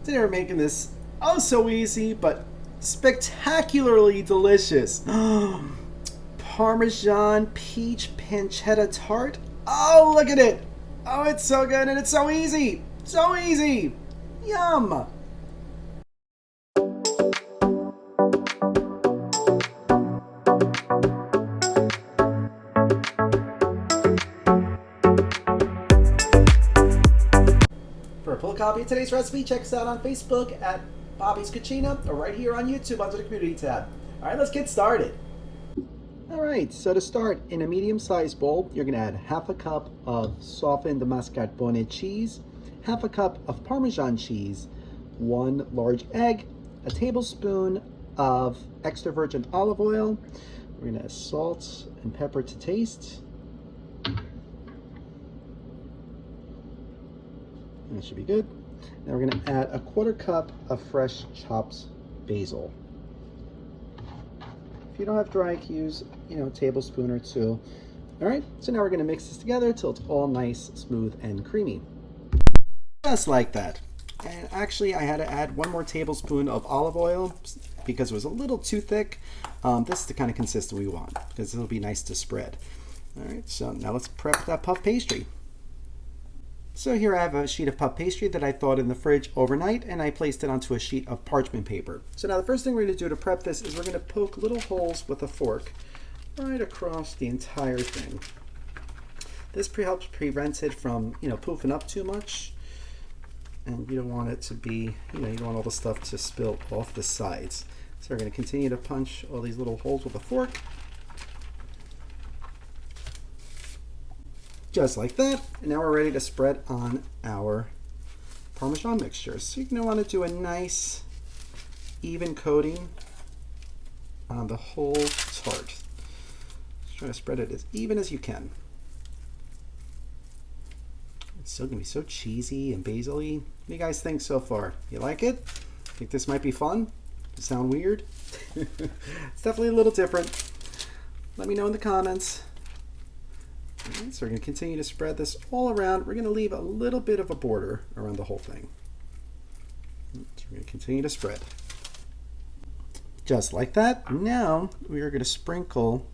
Today we're making this oh so easy but spectacularly delicious Parmesan peach pancetta tart. Oh, look at it! Oh, it's so good and it's so easy! So easy! Yum! For a full copy of today's recipe, check us out on Facebook at Bobby's Cucina or right here on YouTube under the community tab. Alright, let's get started. Alright, so to start, in a medium-sized bowl, you're going to add half a cup of softened mascarpone cheese, half a cup of Parmesan cheese, 1 large egg, a tablespoon of extra virgin olive oil. We're going to add salt and pepper to taste. And that should be good. Now we're going to add a 1/4 cup of fresh chopped basil. If you don't have dry, use, a tablespoon or 2. All right, so now we're going to mix this together until it's all nice, smooth, and creamy. Just like that. And actually, I had to add 1 more tablespoon of olive oil because it was a little too thick. This is the kind of consistency we want because it'll be nice to spread. All right, so now let's prep that puff pastry. So here I have a sheet of puff pastry that I thawed in the fridge overnight, and I placed it onto a sheet of parchment paper. So now the first thing we're going to do to prep this is we're going to poke little holes with a fork right across the entire thing. This helps prevent it from, poofing up too much, and you don't want it to be, you don't want all the stuff to spill off the sides. So we're going to continue to punch all these little holes with a fork. Just like that. And now we're ready to spread on our Parmesan mixture. So you're going to want to do a nice even coating on the whole tart. Just try to spread it as even as you can. It's still going to be so cheesy and basil-y. What do you guys think so far? You like it? Think this might be fun? Does it sound weird? It's definitely a little different. Let me know in the comments. Right, so we're going to continue to spread this all around. We're going to leave a little bit of a border around the whole thing. So we're going to continue to spread. Just like that. Now we are going to sprinkle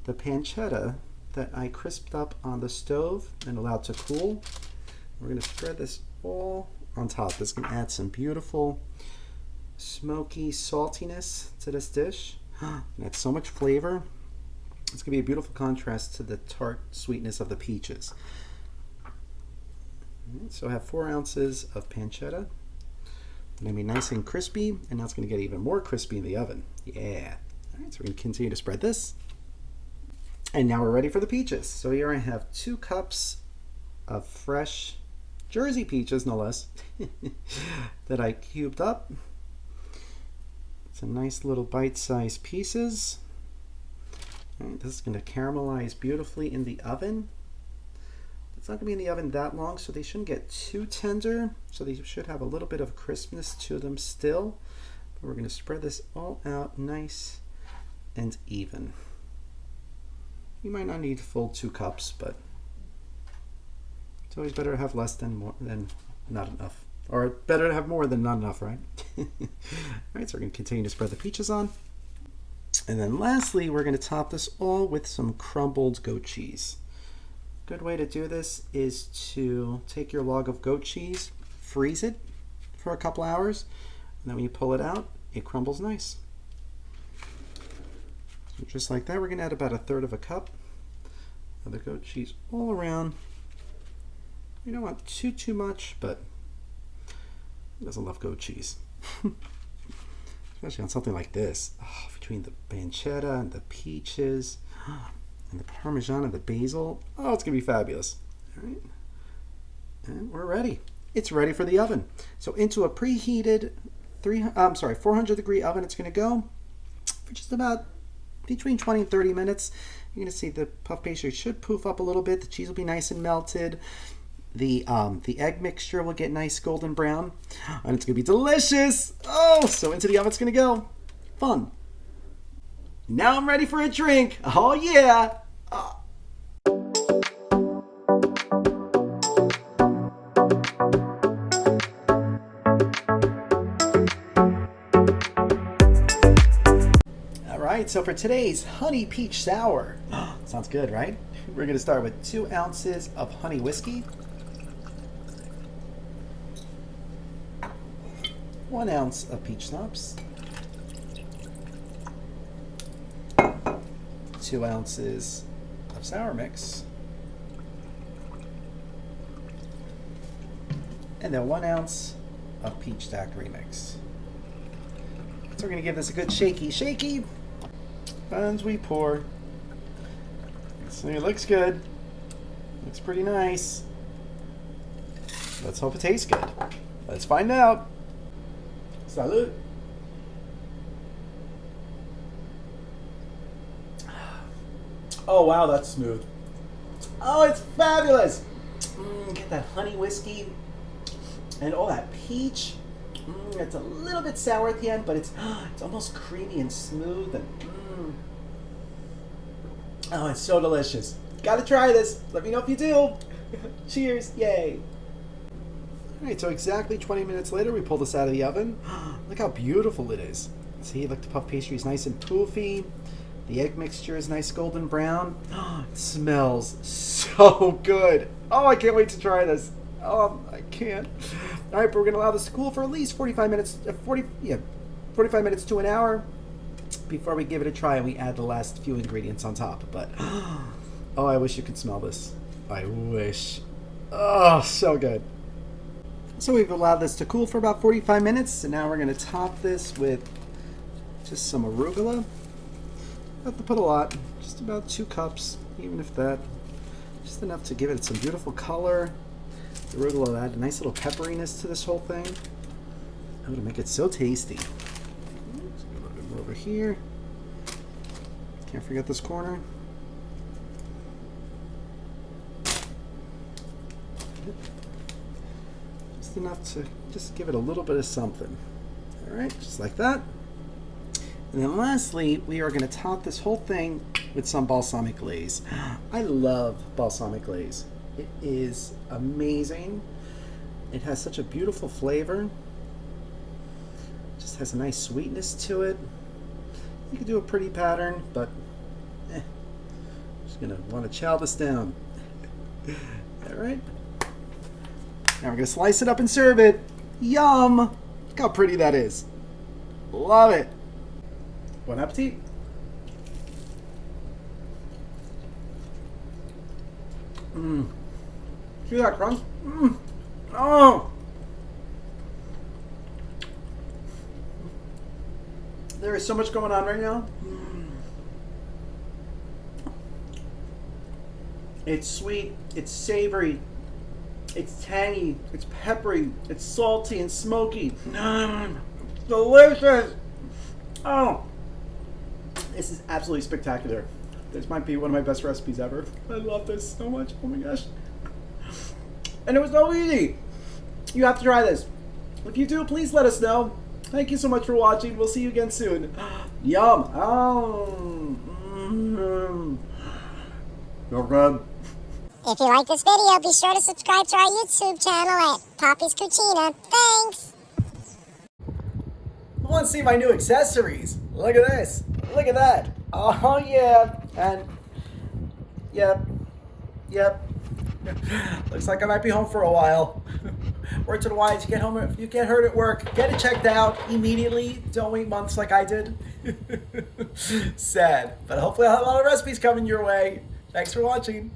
the pancetta that I crisped up on the stove and allowed to cool. We're going to spread this all on top. This is going to add some beautiful smoky saltiness to this dish. And add so much flavor. It's going to be a beautiful contrast to the tart sweetness of the peaches. So I have 4 ounces of pancetta. It's going to be nice and crispy, and now it's going to get even more crispy in the oven. Yeah. All right, so we're going to continue to spread this. And now we're ready for the peaches. So here I have 2 cups of fresh Jersey peaches, no less, that I cubed up. It's a nice little bite-sized pieces. Right, this is going to caramelize beautifully in the oven. It's not going to be in the oven that long, so they shouldn't get too tender. So they should have a little bit of crispness to them still. But we're going to spread this all out nice and even. You might not need full 2 cups, but it's always better to have less than not enough. Or better to have more than not enough, right? All right, so we're going to continue to spread the peaches on. And then lastly, we're going to top this all with some crumbled goat cheese. Good way to do this is to take your log of goat cheese, freeze it for a couple hours, and then when you pull it out, it crumbles nice. So just like that, we're going to add about 1/3 cup of the goat cheese all around. You don't want too much, but who doesn't love goat cheese? Especially on something like this. Oh, between the pancetta and the peaches and the Parmesan and the basil. Oh, it's going to be fabulous. All right. And we're ready. It's ready for the oven. So into a preheated 400 degree oven it's going to go for just about between 20 and 30 minutes. You're going to see the puff pastry should poof up a little bit. The cheese will be nice and melted. The egg mixture will get nice golden brown, and it's going to be delicious. Oh, so into the oven it's going to go. Fun. Now I'm ready for a drink. Oh, yeah. right, so for today's honey peach sour, sounds good, right? We're going to start with 2 ounces of honey whiskey, 1 ounce of peach schnapps, 2 ounces of sour mix, and then 1 ounce of peach daiquiri mix. So we're going to give this a good shaky. As we pour. So it looks good. Looks pretty nice. Let's hope it tastes good. Let's find out. Salud. Oh wow, that's smooth. Oh, it's fabulous. Get that honey whiskey and all that peach. It's a little bit sour at the end, but it's almost creamy and smooth and oh, it's so delicious. Gotta try this. Let me know if you do. Cheers. Yay. Alright, so exactly 20 minutes later we pull this out of the oven. Look how beautiful it is. See, look, the puff pastry is nice and poofy. The egg mixture is nice golden brown. It smells so good. Oh, I can't wait to try this. Oh, I can't. All right, but we're going to allow this to cool for at least 45 minutes, 45 minutes to an hour before we give it a try and we add the last few ingredients on top. But, oh, I wish you could smell this. I wish. Oh, so good. So we've allowed this to cool for about 45 minutes, and now we're going to top this with just some arugula. Don't have to put a lot, just about 2 cups, even if that. Just enough to give it some beautiful color. The arugula will add a nice little pepperiness to this whole thing. Oh, to make it so tasty. Just a little bit more over here. Can't forget this corner. Just enough to just give it a little bit of something. All right, just like that. And then lastly, we are going to top this whole thing with some balsamic glaze. I love balsamic glaze. It is amazing. It has such a beautiful flavor. Just has a nice sweetness to it. You could do a pretty pattern, but I'm just gonna want to chow this down. All right. Now we're gonna slice it up and serve it. Yum! Look how pretty that is. Love it. Bon appetit. See that crunch? Oh! There is so much going on right now. It's sweet, it's savory, it's tangy, it's peppery, it's salty and smoky. Delicious! Oh! This is absolutely spectacular. This might be one of my best recipes ever. I love this so much. Oh my gosh. And it was so easy. You have to try this. If you do, please let us know. Thank you so much for watching. We'll see you again soon. Yum. Oh. So good. If you like this video, be sure to subscribe to our YouTube channel at Poppy's Cucina. Thanks. I want to see my new accessories. Look at this. Look at that. Oh yeah. And yep. Looks like I might be home for a while. Word to the wise, you get hurt at work, get it checked out immediately. Don't wait months like I did. Sad. But hopefully I'll have a lot of recipes coming your way. Thanks for watching.